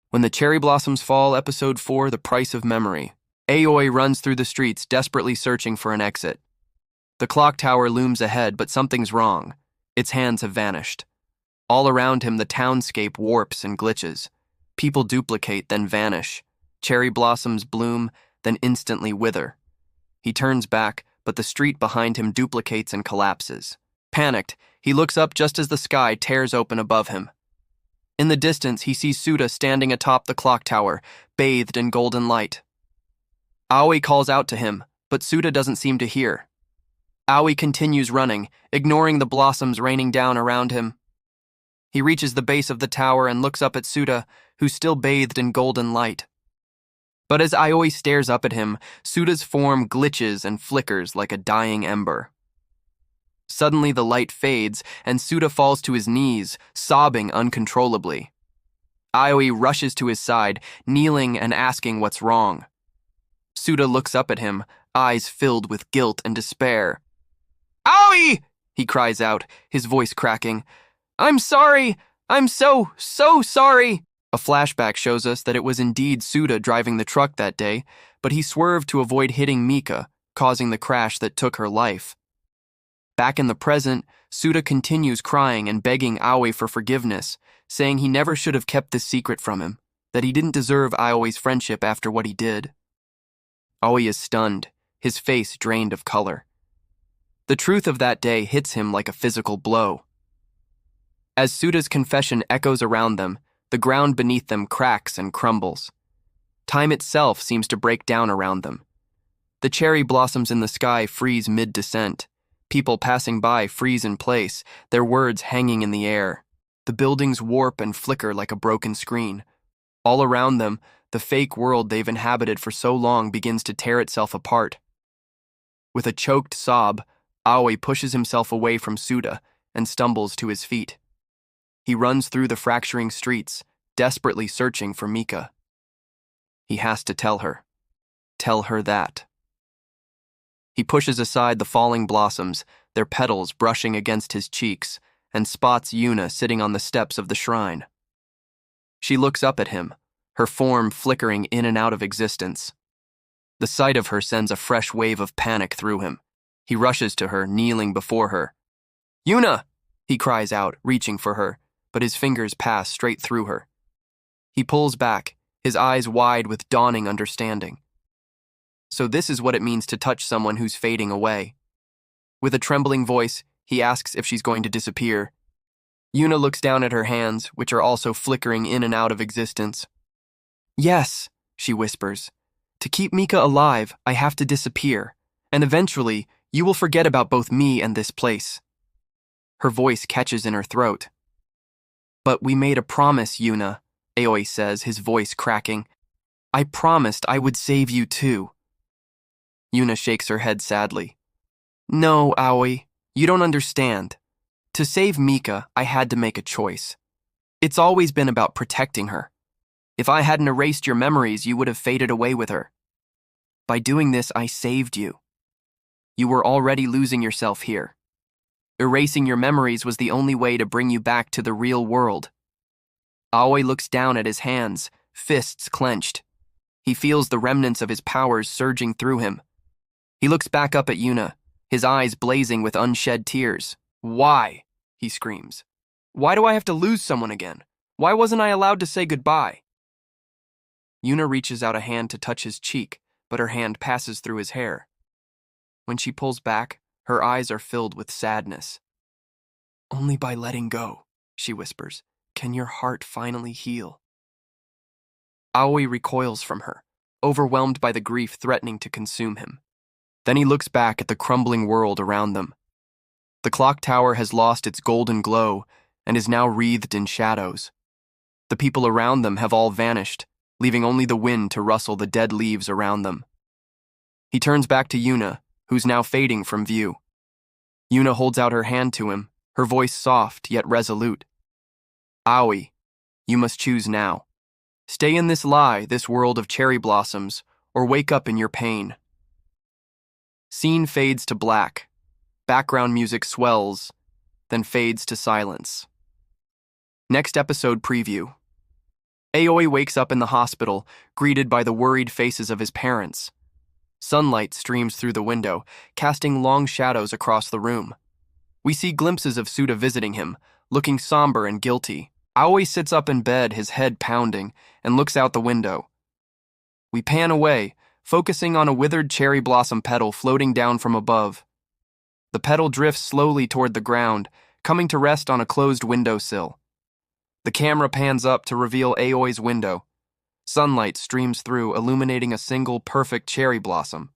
When the cherry blossoms fall, episode 4, The Price of Memory. Aoi runs through the streets, desperately searching for an exit. The clock tower looms ahead, but something's wrong. Its hands have vanished. All around him, the townscape warps and glitches. People duplicate, then vanish. Cherry blossoms bloom, then instantly wither. He turns back, but the street behind him duplicates and collapses. Panicked, he looks up just as the sky tears open above him. In the distance, he sees Souta standing atop the clock tower, bathed in golden light. Aoi calls out to him, but Souta doesn't seem to hear. Aoi continues running, ignoring the blossoms raining down around him. He reaches the base of the tower and looks up at Souta, who's still bathed in golden light. But as Aoi stares up at him, Souta's form glitches and flickers like a dying ember. Suddenly the light fades, and Souta falls to his knees, sobbing uncontrollably. Aoi rushes to his side, kneeling and asking what's wrong. Souta looks up at him, eyes filled with guilt and despair. "Aoi!" he cries out, his voice cracking. "I'm sorry! I'm so sorry!" A flashback shows us that it was indeed Souta driving the truck that day, but he swerved to avoid hitting Mika, causing the crash that took her life. Back in the present, Souta continues crying and begging Aoi for forgiveness, saying he never should have kept this secret from him, that he didn't deserve Aoi's friendship after what he did. Aoi is stunned, his face drained of color. The truth of that day hits him like a physical blow. As Souta's confession echoes around them, the ground beneath them cracks and crumbles. Time itself seems to break down around them. The cherry blossoms in the sky freeze mid-descent. People passing by freeze in place, their words hanging in the air. The buildings warp and flicker like a broken screen. All around them, the fake world they've inhabited for so long begins to tear itself apart. With a choked sob, Aoi pushes himself away from Souta and stumbles to his feet. He runs through the fracturing streets, desperately searching for Mika. He has to tell her. Tell her that. He pushes aside the falling blossoms, their petals brushing against his cheeks, and spots Yuna sitting on the steps of the shrine. She looks up at him, her form flickering in and out of existence. The sight of her sends a fresh wave of panic through him. He rushes to her, kneeling before her. "Yuna!" he cries out, reaching for her, but his fingers pass straight through her. He pulls back, his eyes wide with dawning understanding. So this is what it means to touch someone who's fading away. With a trembling voice, he asks if she's going to disappear. Yuna looks down at her hands, which are also flickering in and out of existence. "Yes," she whispers. "To keep Mika alive, I have to disappear, and eventually, you will forget about both me and this place." Her voice catches in her throat. "But we made a promise, Yuna," Aoi says, his voice cracking. "I promised I would save you too." Yuna shakes her head sadly. "No, Aoi, you don't understand. To save Mika, I had to make a choice. It's always been about protecting her. If I hadn't erased your memories, you would have faded away with her. By doing this, I saved you. You were already losing yourself here. Erasing your memories was the only way to bring you back to the real world." Aoi looks down at his hands, fists clenched. He feels the remnants of his powers surging through him. He looks back up at Yuna, his eyes blazing with unshed tears. "Why?" he screams. "Why do I have to lose someone again? Why wasn't I allowed to say goodbye?" Yuna reaches out a hand to touch his cheek, but her hand passes through his hair. When she pulls back, her eyes are filled with sadness. "Only by letting go," she whispers, "can your heart finally heal." Aoi recoils from her, overwhelmed by the grief threatening to consume him. Then he looks back at the crumbling world around them. The clock tower has lost its golden glow and is now wreathed in shadows. The people around them have all vanished, leaving only the wind to rustle the dead leaves around them. He turns back to Yuna, who's now fading from view. Yuna holds out her hand to him, her voice soft yet resolute. "Aoi, you must choose now. Stay in this lie, this world of cherry blossoms, or wake up in your pain." Scene fades to black. Background music swells, then fades to silence. Next episode preview. Aoi wakes up in the hospital, greeted by the worried faces of his parents. Sunlight streams through the window, casting long shadows across the room. We see glimpses of Souta visiting him, looking somber and guilty. Aoi sits up in bed, his head pounding, and looks out the window. We pan away, focusing on a withered cherry blossom petal floating down from above. The petal drifts slowly toward the ground, coming to rest on a closed windowsill. The camera pans up to reveal Aoi's window. Sunlight streams through, illuminating a single perfect cherry blossom.